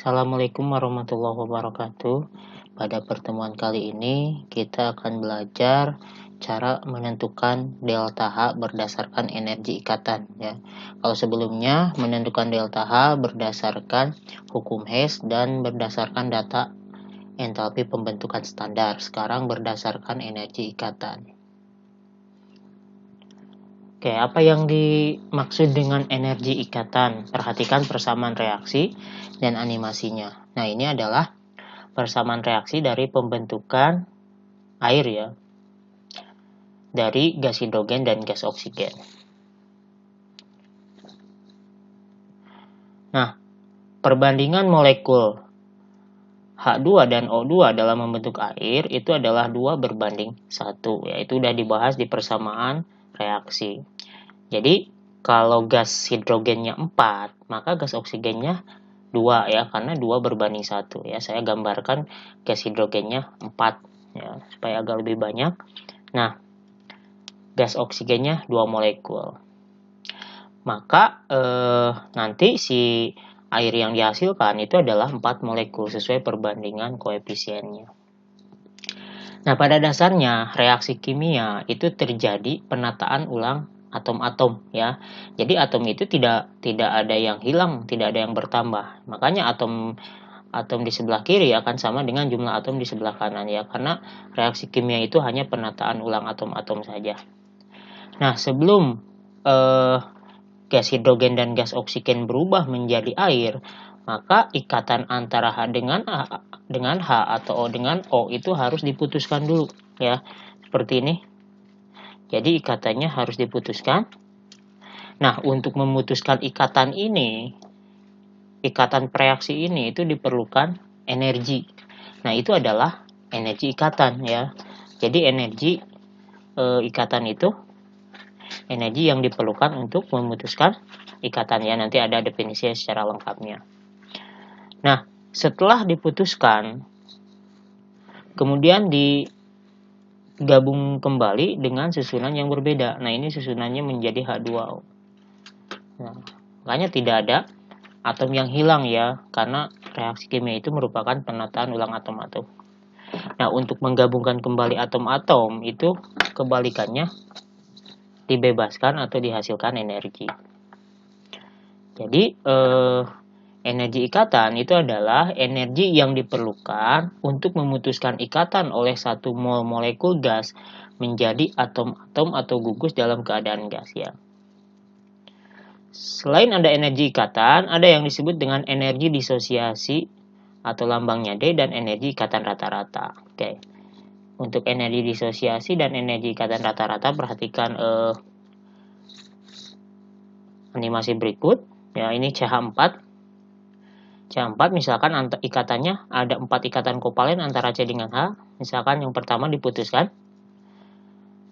Assalamualaikum warahmatullahi wabarakatuh. Pada pertemuan kali ini kita akan belajar cara menentukan delta H berdasarkan energi ikatan ya. Kalau sebelumnya menentukan delta H berdasarkan hukum Hess dan berdasarkan data entalpi pembentukan standar. Sekarang berdasarkan energi ikatan. Oke, apa yang dimaksud dengan energi ikatan? Perhatikan persamaan reaksi dan animasinya. Nah, ini adalah persamaan reaksi dari pembentukan air ya, dari gas hidrogen dan gas oksigen. Nah, perbandingan molekul H2 dan O2 dalam membentuk air itu adalah 2 berbanding 1, yaitu sudah dibahas di persamaan reaksi. Jadi, kalau gas hidrogennya 4, maka gas oksigennya 2 ya, karena 2 berbanding 1 ya. Saya gambarkan gas hidrogennya 4 ya, supaya agak lebih banyak. Nah, gas oksigennya 2 molekul. Maka nanti si air yang dihasilkan itu adalah 4 molekul sesuai perbandingan koefisiennya. Nah, pada dasarnya reaksi kimia itu terjadi penataan ulang atom-atom ya. Jadi atom itu tidak ada yang hilang, tidak ada yang bertambah. Makanya atom di sebelah kiri akan sama dengan jumlah atom di sebelah kanan ya, karena reaksi kimia itu hanya penataan ulang atom-atom saja. Nah, sebelum gas hidrogen dan gas oksigen berubah menjadi air, maka ikatan antara H dengan H atau O dengan O itu harus diputuskan dulu ya, seperti ini. Jadi ikatannya harus diputuskan. Nah, untuk memutuskan ikatan ini, ikatan reaksi ini itu diperlukan energi. Nah, itu adalah energi ikatan ya. Jadi energi ikatan itu energi yang diperlukan untuk memutuskan ikatan ya. Nanti ada definisinya secara lengkapnya. Nah, setelah diputuskan, kemudian digabung kembali dengan susunan yang berbeda. Nah, ini susunannya menjadi H2O. Nah, makanya tidak ada atom yang hilang ya, karena reaksi kimia itu merupakan penataan ulang atom-atom. Nah, untuk menggabungkan kembali atom-atom itu kebalikannya, dibebaskan atau dihasilkan energi. Jadi energi ikatan itu adalah energi yang diperlukan untuk memutuskan ikatan oleh satu mol molekul gas menjadi atom-atom atau gugus dalam keadaan gas ya. Selain ada energi ikatan, ada yang disebut dengan energi disosiasi atau lambangnya D dan energi ikatan rata-rata. Oke. Untuk energi disosiasi dan energi ikatan rata-rata, perhatikan animasi berikut. Ya, ini CH4. CH4 misalkan ikatannya ada 4 ikatan kovalen antara C dengan H. Misalkan yang pertama diputuskan.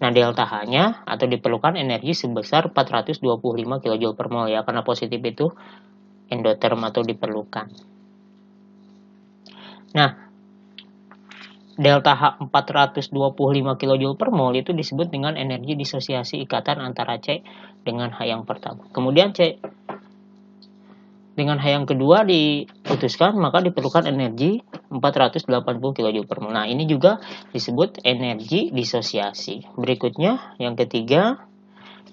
Nah, delta H-nya atau diperlukan energi sebesar 425 kJ per mol ya, karena positif itu endoterm atau diperlukan. Nah, delta H 425 kJ per mol itu disebut dengan energi disosiasi ikatan antara C dengan H yang pertama. Kemudian C dengan H yang kedua diputuskan, maka diperlukan energi 480 kJ per mol. Nah, ini juga disebut energi disosiasi. Berikutnya, yang ketiga,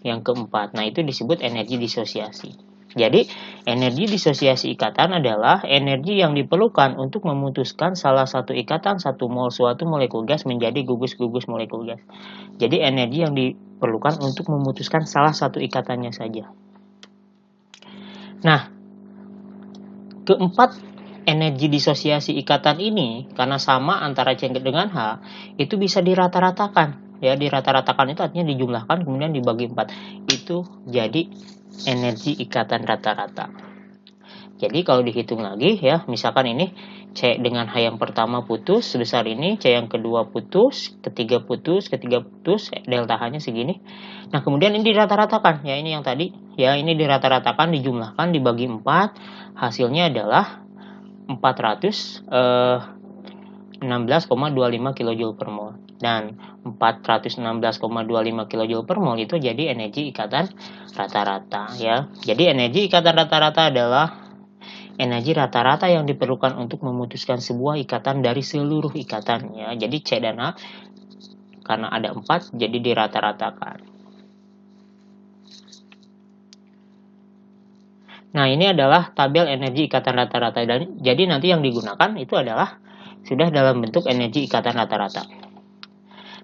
yang keempat. Nah, itu disebut energi disosiasi. Jadi, energi disosiasi ikatan adalah energi yang diperlukan untuk memutuskan salah satu ikatan satu mol suatu molekul gas menjadi gugus-gugus molekul gas. Jadi, energi yang diperlukan untuk memutuskan salah satu ikatannya saja. Nah, keempat energi disosiasi ikatan ini, karena sama antara C dengan H, itu bisa dirata-ratakan. Ya, dirata-ratakan itu artinya dijumlahkan kemudian dibagi 4. Itu jadi energi ikatan rata-rata. Jadi kalau dihitung lagi ya, misalkan ini C dengan H yang pertama putus sebesar ini, C yang kedua putus, ketiga putus, delta H-nya segini. Nah, kemudian ini dirata-ratakan. Ya, ini yang tadi. Ya, ini dirata-ratakan, dijumlahkan, dibagi 4. Hasilnya adalah 416,25 kJ per mol. Dan 416,25 kJ per mol itu jadi energi ikatan rata-rata ya. Jadi energi ikatan rata-rata adalah energi rata-rata yang diperlukan untuk memutuskan sebuah ikatan dari seluruh ikatan, ya. Jadi C dan H karena ada 4 jadi dirata-ratakan. Nah, ini adalah tabel energi ikatan rata-rata, dan jadi nanti yang digunakan itu adalah sudah dalam bentuk energi ikatan rata-rata.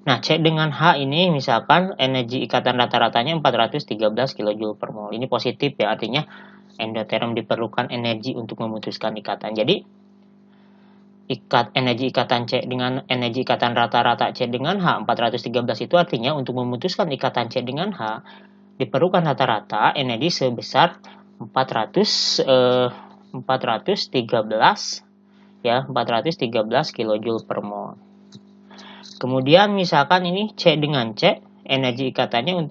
Nah, C dengan H ini misalkan energi ikatan rata-ratanya 413 kJ per mol. Ini positif ya, artinya endoterm diperlukan energi untuk memutuskan ikatan. Jadi, energi ikatan C dengan energi ikatan rata-rata C dengan H 413 itu artinya untuk memutuskan ikatan C dengan H diperlukan rata-rata energi sebesar 413 ya, 413 kJ per mol. Kemudian misalkan ini C dengan C, energi ikatannya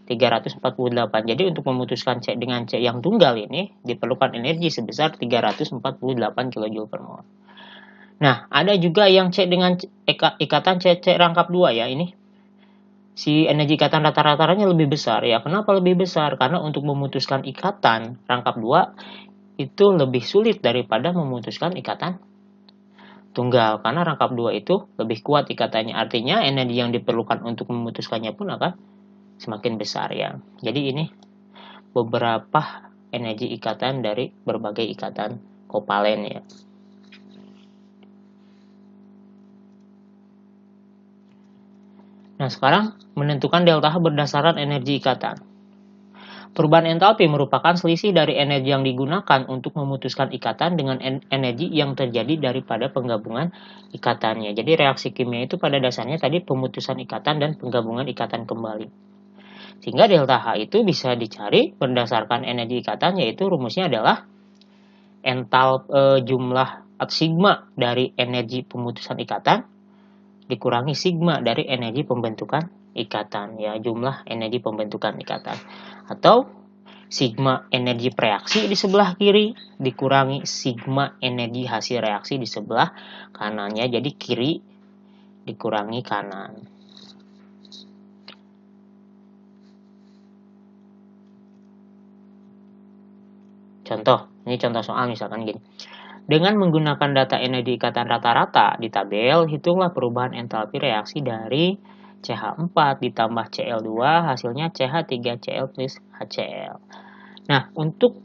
348. Jadi untuk memutuskan C dengan C yang tunggal ini diperlukan energi sebesar 348 kJ per mol. Nah, ada juga yang C dengan ikatan C rangkap 2 ya, ini. Si energi ikatan rata-ratanya lebih besar ya. Kenapa lebih besar? Karena untuk memutuskan ikatan rangkap 2 itu lebih sulit daripada memutuskan ikatan tunggal, karena rangkap 2 itu lebih kuat ikatannya. Artinya energi yang diperlukan untuk memutuskannya pun akan semakin besar ya. Jadi ini beberapa energi ikatan dari berbagai ikatan kovalen ya. Nah, sekarang menentukan delta H berdasarkan energi ikatan. Perubahan entalpi merupakan selisih dari energi yang digunakan untuk memutuskan ikatan dengan energi yang terjadi daripada penggabungan ikatannya. Jadi reaksi kimia itu pada dasarnya tadi pemutusan ikatan dan penggabungan ikatan kembali. Sehingga delta H itu bisa dicari berdasarkan energi ikatan, yaitu rumusnya adalah jumlah sigma dari energi pemutusan ikatan dikurangi sigma dari energi pembentukan ikatan ya, jumlah energi pembentukan ikatan, atau sigma energi reaksi di sebelah kiri dikurangi sigma energi hasil reaksi di sebelah kanannya, jadi kiri dikurangi kanan. Contoh, ini contoh soal misalkan gini. Dengan menggunakan data energi ikatan rata-rata di tabel, hitunglah perubahan entalpi reaksi dari CH4 ditambah Cl2, hasilnya CH3Cl plus HCl. Nah, untuk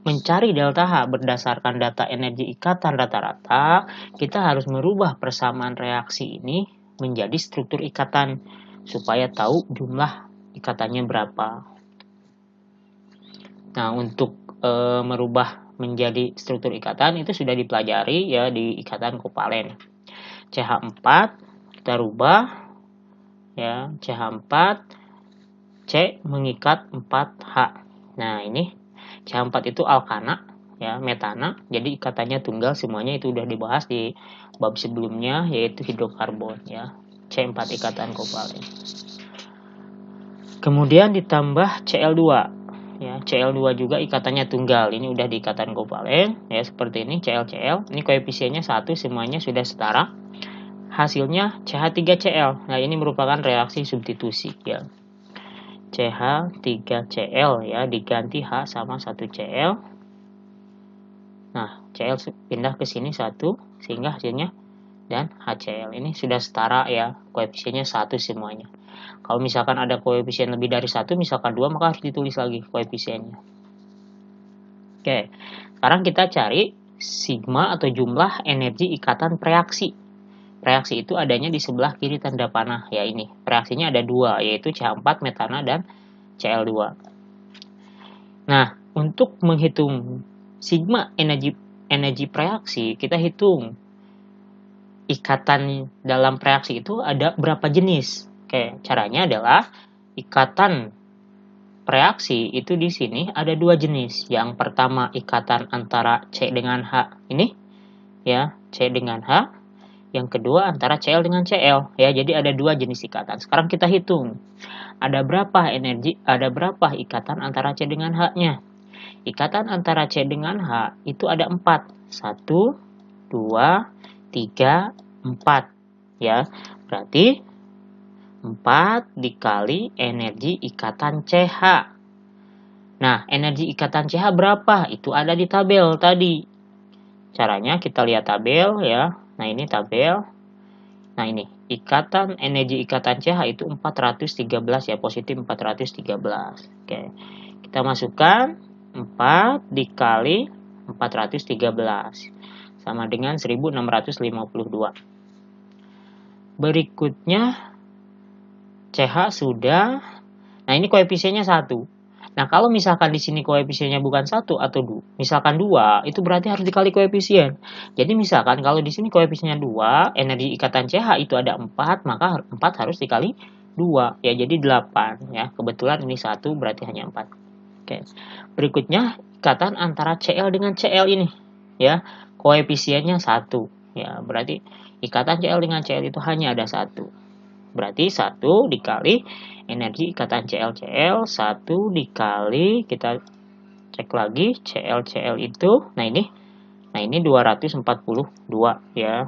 mencari delta H berdasarkan data energi ikatan rata-rata, kita harus merubah persamaan reaksi ini menjadi struktur ikatan, supaya tahu jumlah ikatannya berapa. Nah, untuk merubah menjadi struktur ikatan itu sudah dipelajari ya di ikatan kovalen. CH4 kita rubah ya, CH4 C mengikat 4H. Nah, ini CH4 itu alkana ya, metana. Jadi ikatannya tunggal, semuanya itu udah dibahas di bab sebelumnya, yaitu hidrokarbon ya. C4 ikatan kovalen. Kemudian ditambah Cl2. Ya, Cl2 juga ikatannya tunggal. Ini udah di ikatan kovalen ya, seperti ini Cl. Ini koefisiennya 1, semuanya sudah setara. Hasilnya CH3Cl. Nah, ini merupakan reaksi substitusi ya. CH3Cl ya, diganti H sama 1Cl. Nah, Cl pindah ke sini 1 sehingga hasilnya dan HCl. Ini sudah setara ya, koefisiennya 1 semuanya. Kalau misalkan ada koefisien lebih dari 1, misalkan 2, maka harus ditulis lagi koefisiennya. Oke, sekarang kita cari sigma atau jumlah energi ikatan reaksi. Reaksi itu adanya di sebelah kiri tanda panah ya, ini. Reaksinya ada 2, yaitu CH4 metana dan Cl2. Nah, untuk menghitung sigma energi reaksi, kita hitung ikatan dalam reaksi itu ada berapa jenis. Oke, caranya adalah ikatan reaksi itu di sini ada 2 jenis. Yang pertama ikatan antara C dengan H ini ya, C dengan H. Yang kedua antara Cl dengan Cl ya. Jadi ada 2 jenis ikatan. Sekarang kita hitung. Ada berapa ikatan antara C dengan H-nya? Ikatan antara C dengan H itu ada 4. 1 2 3 4 ya. Berarti 4 dikali energi ikatan CH. Nah, energi ikatan CH berapa? Itu ada di tabel tadi. Caranya kita lihat tabel ya. Nah, ini tabel. Nah, ini energi ikatan CH itu 413 ya, positif 413. Oke. Kita masukkan 4 dikali 413 sama dengan 1652. Berikutnya CH sudah. Nah, ini koefisiennya 1. Nah, kalau misalkan di sini koefisiennya bukan 1 atau misalkan 2, itu berarti harus dikali koefisien. Jadi misalkan kalau di sini koefisiennya 2, energi ikatan CH itu ada 4, maka 4 harus dikali 2. Ya, jadi 8. Ya, kebetulan ini 1, berarti hanya 4. Oke. Berikutnya, ikatan antara Cl dengan Cl ini. Ya, koefisiennya 1. Ya, berarti ikatan Cl dengan Cl itu hanya ada 1. Berarti 1 dikali energi ikatan CL 1 dikali, kita cek lagi CL itu, nah ini 242 ya,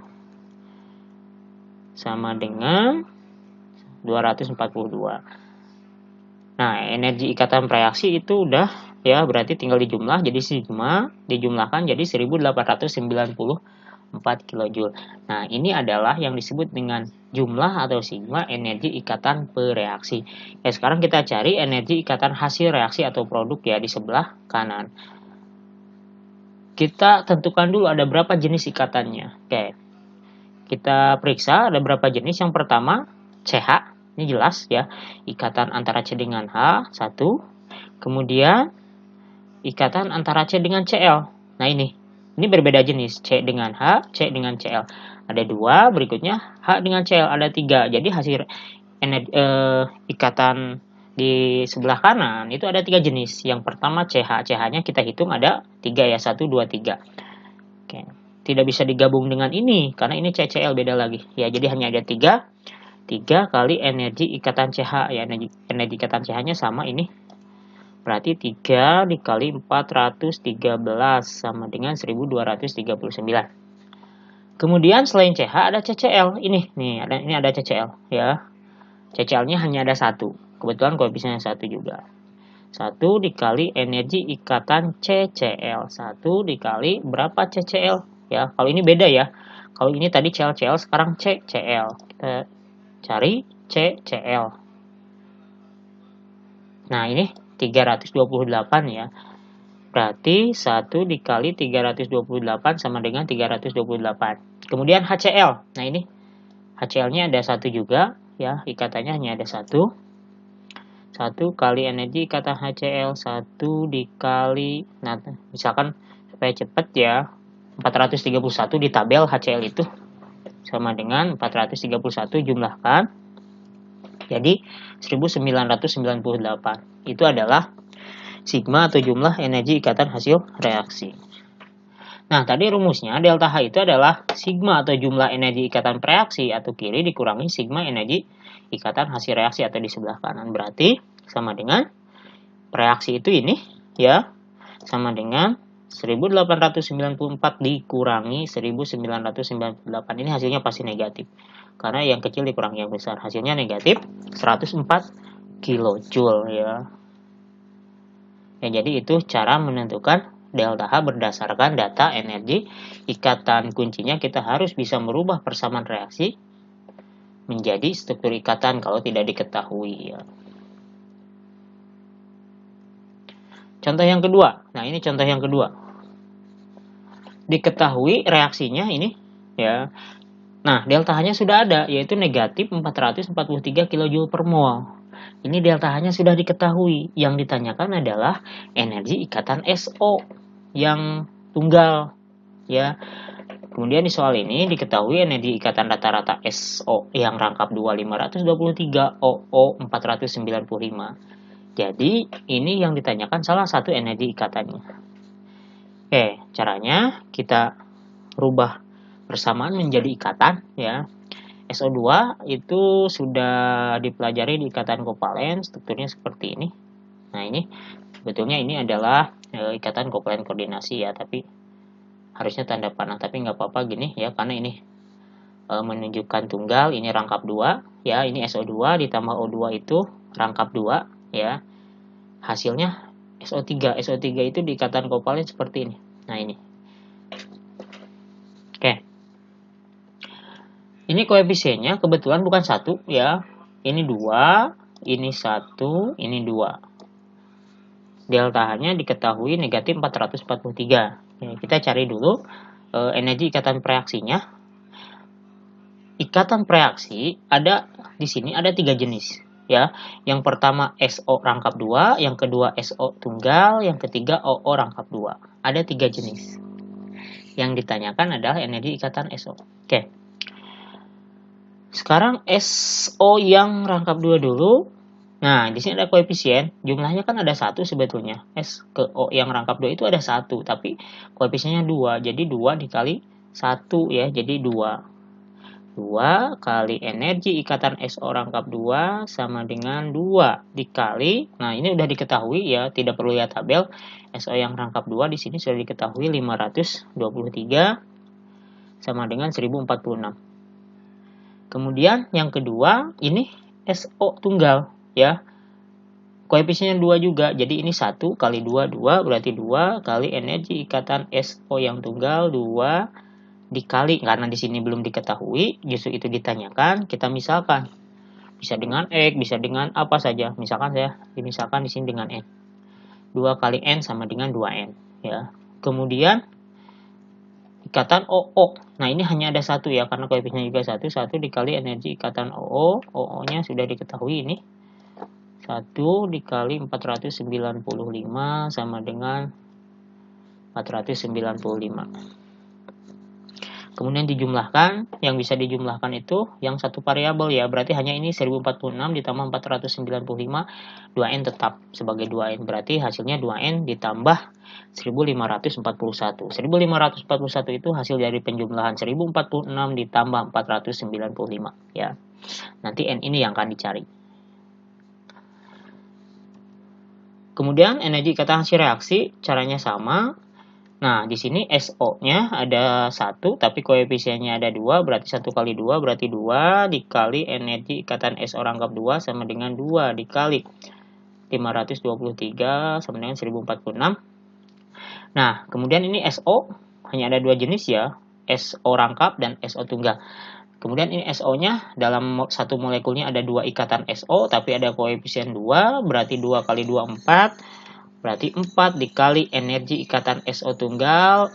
sama dengan 242. Nah, energi ikatan reaksi itu udah ya, berarti tinggal dijumlah, jadi sigma dijumlahkan jadi 1894 kJ. Nah, ini adalah yang disebut dengan jumlah atau sigma energi ikatan bereaksi. Ya, sekarang kita cari energi ikatan hasil reaksi atau produk ya di sebelah kanan. Kita tentukan dulu ada berapa jenis ikatannya. Oke. Kita periksa ada berapa jenis. Yang pertama, CH. Ini jelas ya. Ikatan antara C dengan H, 1. Kemudian ikatan antara C dengan Cl. Nah, ini berbeda jenis, C dengan H, C dengan Cl. Ada 2, berikutnya H dengan Cl ada 3. Jadi hasil ikatan di sebelah kanan itu ada 3 jenis. Yang pertama CH, CH-nya kita hitung ada 3 ya, 1, 2, 3. Oke. Tidak bisa digabung dengan ini karena ini CCl beda lagi. Ya, jadi hanya ada 3. 3 kali energi ikatan CH ya, energi ikatan CH-nya sama ini. Berarti 3 dikali 413 sama dengan 1239. Kemudian selain CH ada CCl. Ini ada CCl ya. CCl-nya hanya ada 1. Kebetulan koefisiennya 1 juga. 1 dikali energi ikatan CCl. 1 dikali berapa CCl? Ya, kalau ini beda ya. Kalau ini tadi CL, sekarang CCl. Kita cari CCl. Nah, ini 328 ya. Berarti 1 dikali 328 sama dengan 328. Kemudian HCl. Nah, ini HCl-nya ada 1 juga ya, ikatannya hanya ada 1. 1 kali energi ikatan HCl 1 dikali, nah misalkan supaya cepat ya, 431 di tabel HCl itu sama dengan 431 jumlahkan jadi 1998. Itu adalah sigma atau jumlah energi ikatan hasil reaksi. Nah, tadi rumusnya delta H itu adalah sigma atau jumlah energi ikatan reaksi atau kiri dikurangi sigma energi ikatan hasil reaksi atau di sebelah kanan. Berarti sama dengan reaksi itu ini ya, sama dengan 1894 dikurangi 1998. Ini hasilnya pasti negatif. Karena yang kecil dikurangi yang besar. Hasilnya negatif 104 kilojoule ya. Ya, jadi itu cara menentukan delta H berdasarkan data energi ikatan. Kuncinya kita harus bisa merubah persamaan reaksi menjadi struktur ikatan kalau tidak diketahui ya. Contoh yang kedua. Nah, ini contoh yang kedua. Diketahui reaksinya ini ya. Nah, delta H-nya sudah ada, yaitu negatif 443 kJ per mol. Ini delta H-nya sudah diketahui. Yang ditanyakan adalah energi ikatan SO yang tunggal. Ya. Kemudian di soal ini diketahui energi ikatan rata-rata SO yang rangkap 2 523, OO 495. Jadi, ini yang ditanyakan salah satu energi ikatannya. Oke, caranya kita rubah persamaan menjadi ikatan ya. SO2 itu sudah dipelajari di ikatan kovalen, strukturnya seperti ini. Nah, ini sebetulnya ini adalah ikatan kovalen koordinasi ya, tapi harusnya tanda panah, tapi nggak apa-apa gini ya, karena ini menunjukkan tunggal, ini rangkap 2 ya, ini SO2 ditambah O2 itu rangkap 2 ya. Hasilnya SO3. SO3 itu di ikatan kovalen seperti ini. Nah, ini. Oke. Ini koefisiennya kebetulan bukan 1 ya. Ini 2, ini 1, ini 2. Delta-nya diketahui negatif 443. Oke, kita cari dulu energi ikatan reaksinya. Ikatan reaksi ada di sini ada 3 jenis ya. Yang pertama SO rangkap 2, yang kedua SO tunggal, yang ketiga OO rangkap 2. Ada 3 jenis. Yang ditanyakan adalah energi ikatan SO. Oke. Sekarang SO yang rangkap 2 dulu. Nah, di sini ada koefisien, jumlahnya kan ada 1 sebetulnya. S ke O yang rangkap 2 itu ada 1, tapi koefisiennya 2. Jadi 2 dikali 1 ya, jadi 2. 2 kali energi ikatan SO rangkap 2 sama dengan 2 dikali, nah ini udah diketahui ya, tidak perlu lihat tabel. SO yang rangkap 2 di sini sudah diketahui 523 sama dengan 1046. Kemudian yang kedua ini SO tunggal ya. Koefisiennya 2 juga, jadi ini 1 kali 2, 2 berarti 2 kali energi ikatan SO yang tunggal 2 dikali, karena di sini belum diketahui, justru itu ditanyakan, kita misalkan bisa dengan X, bisa dengan apa saja. Misalkan di sini dengan N. 2 kali N sama dengan 2N ya. Kemudian ikatan OO. Nah, ini hanya ada 1 ya, karena koefisiennya juga 1. 1 dikali energi ikatan OO. OO-nya sudah diketahui ini. 1 dikali 495 sama dengan 495. Kemudian dijumlahkan, yang bisa dijumlahkan itu yang satu variabel ya, berarti hanya ini 1046 ditambah 495, 2N tetap sebagai 2N, berarti hasilnya 2N ditambah 1541. 1541 itu hasil dari penjumlahan 1046 ditambah 495 ya. Nanti N ini yang akan dicari. Kemudian energi ikatan hasil reaksi caranya sama. Nah, di sini SO-nya ada 1, tapi koefisiennya ada 2, berarti 1 kali 2, berarti 2 dikali energi ikatan SO rangkap 2 sama dengan 2 dikali 523 sama dengan 1046. Nah, kemudian ini SO, hanya ada 2 jenis ya, SO rangkap dan SO tunggal. Kemudian ini SO-nya dalam satu molekulnya ada 2 ikatan SO, tapi ada koefisien 2, berarti 2 kali 2, 4. Berarti 4 dikali energi ikatan SO tunggal,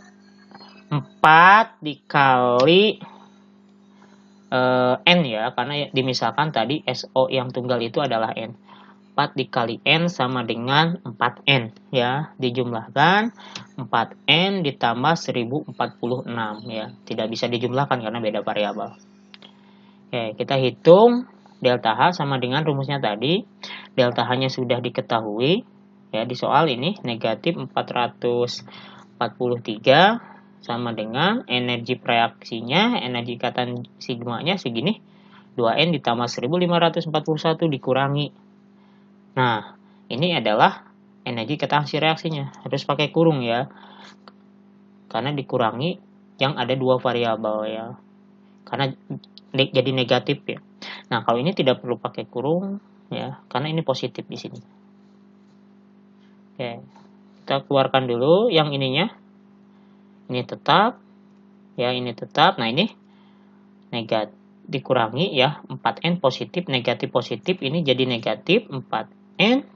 4 dikali N ya, karena dimisalkan tadi SO yang tunggal itu adalah N. 4 dikali N sama dengan 4N ya, dijumlahkan 4N ditambah 1046 ya, tidak bisa dijumlahkan karena beda variabel. Oke, kita hitung delta H sama dengan rumusnya tadi. Delta H-nya sudah diketahui ya, di soal ini negatif 443 sama dengan energi reaksinya, energi ikatan sigmanya segini, 2N ditambah 1541 dikurangi. Nah, ini adalah energi ikatan hasil reaksinya, harus pakai kurung ya, karena dikurangi yang ada 2 variabel ya, karena jadi negatif ya. Nah, kalau ini tidak perlu pakai kurung ya, karena ini positif di sini. Oke, kita keluarkan dulu yang ininya. Ini tetap ya, ini tetap. Nah, ini negatif dikurangi ya, 4N positif, negatif positif, ini jadi negatif 4N.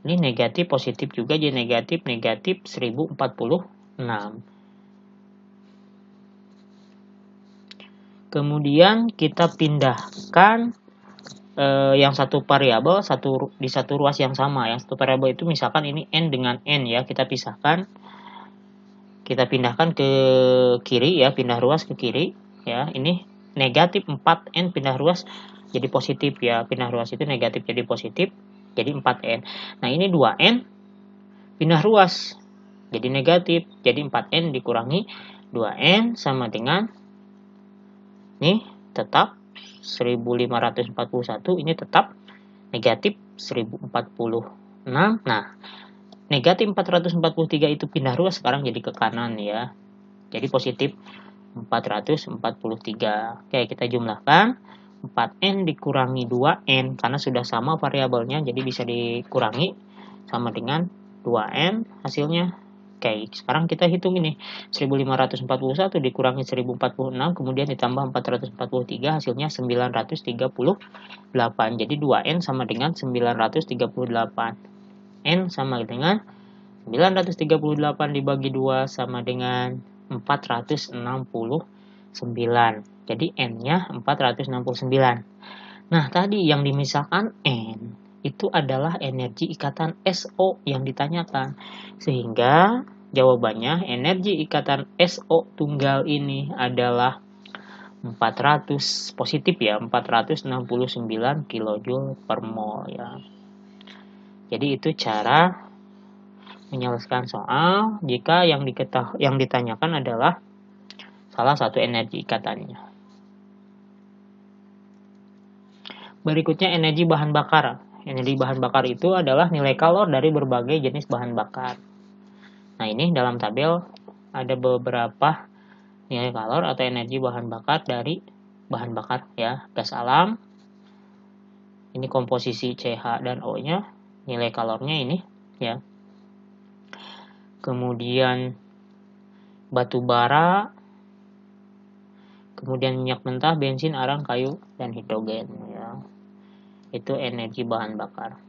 Ini negatif positif juga jadi negatif 1046. Kemudian kita pindahkan yang satu variabel di satu ruas yang sama. Yang satu variabel itu misalkan ini N dengan N ya, kita pisahkan. Kita pindahkan ke kiri ya, pindah ruas ke kiri ya. Ini negatif 4N pindah ruas jadi positif ya. Pindah ruas itu negatif jadi positif, jadi 4N. Nah, ini 2N pindah ruas jadi negatif, jadi 4N dikurangi 2N sama dengan nih tetap 1541, ini tetap negatif 1046. Nah, negatif 443 itu pindah ruas sekarang jadi ke kanan ya. Jadi positif 443. Oke, kita jumlahkan. 4N dikurangi 2N, karena sudah sama variabelnya, jadi bisa dikurangi sama dengan 2N hasilnya. Oke, sekarang kita hitung ini. 1541 dikurangi 1046, kemudian ditambah 443, hasilnya 938. Jadi 2N sama dengan 938. N sama dengan 938 dibagi 2 sama dengan 469. Jadi N-nya 469. Nah, tadi yang dimisahkan N itu adalah energi ikatan SO yang ditanyakan. Sehingga jawabannya energi ikatan SO tunggal ini adalah 400 positif ya, 469 kJ per mol ya. Jadi itu cara menyelesaikan soal jika yang ditanyakan adalah salah satu energi ikatannya. Berikutnya energi bahan bakar. Energi bahan bakar itu adalah nilai kalor dari berbagai jenis bahan bakar. Nah, ini dalam tabel ada beberapa nilai kalor atau energi bahan bakar dari bahan bakar ya, gas alam. Ini komposisi CH dan O-nya, nilai kalornya ini ya. Kemudian batu bara, kemudian minyak mentah, bensin, arang, kayu, dan hidrogen ya. Itu energi bahan bakar.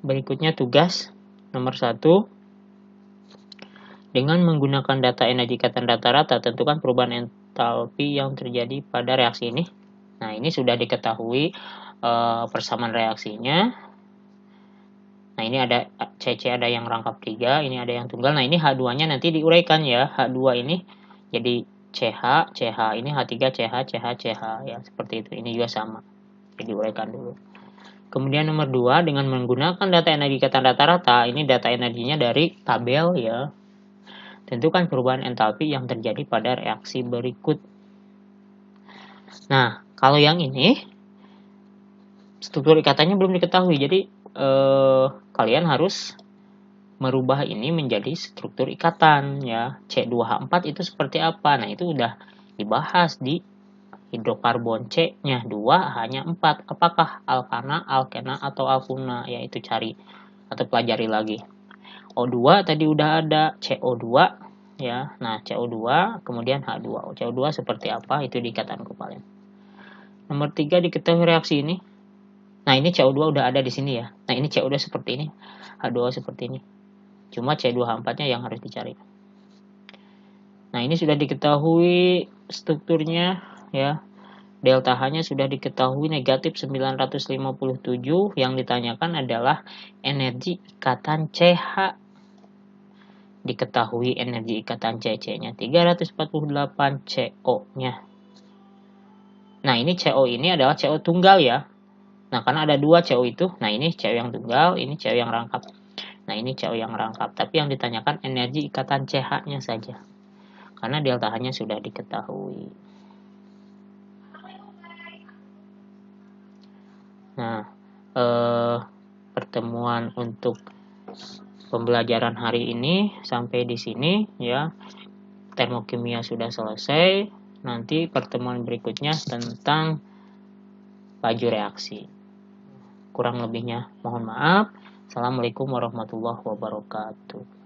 Berikutnya tugas nomor 1. Dengan menggunakan data energi ikatan rata-rata, tentukan perubahan entalpi yang terjadi pada reaksi ini. Nah, ini sudah diketahui persamaan reaksinya. Nah, ini ada CC, ada yang rangkap 3, ini ada yang tunggal. Nah, ini H2-nya nanti diuraikan ya. H2 ini jadi CH, ini H3, CH ya, seperti itu. Ini juga sama. Jadi uraikan dulu. Kemudian nomor 2, dengan menggunakan data energi ikatan rata-rata, ini data energinya dari tabel ya. Tentukan perubahan entalpi yang terjadi pada reaksi berikut. Nah, kalau yang ini struktur ikatannya belum diketahui. Jadi kalian harus merubah ini menjadi struktur ikatan ya. C2H4 itu seperti apa? Nah, itu udah dibahas di hidrokarbon C-nya 2, H-nya 4. Apakah alkana, alkena, atau alkuna? Ya, itu cari atau pelajari lagi. O2 tadi udah ada, CO2 ya. Nah, CO2 kemudian H2O. CO2 seperti apa? Itu di ikatan kovalent. Nomor 3, diketahui reaksi ini. Nah, ini CO2 udah ada di sini ya. Nah, ini CO2 seperti ini, H2O seperti ini. Cuma C2H4-nya yang harus dicari. Nah, ini sudah diketahui strukturnya ya. Delta H-nya sudah diketahui negatif 957. Yang ditanyakan adalah energi ikatan CH. Diketahui energi ikatan CC-nya 348 CO-nya. Nah, ini CO ini adalah CO tunggal ya. Nah, karena ada 2 CO itu. Nah, ini CO yang tunggal, ini CO yang rangkap. Nah, ini CO yang rangkap. Tapi yang ditanyakan energi ikatan CH-nya saja. Karena delta H-nya sudah diketahui. Nah, pertemuan untuk pembelajaran hari ini sampai di sini ya. Termokimia sudah selesai. Nanti pertemuan berikutnya tentang laju reaksi. Kurang lebihnya mohon maaf. Assalamualaikum warahmatullahi wabarakatuh.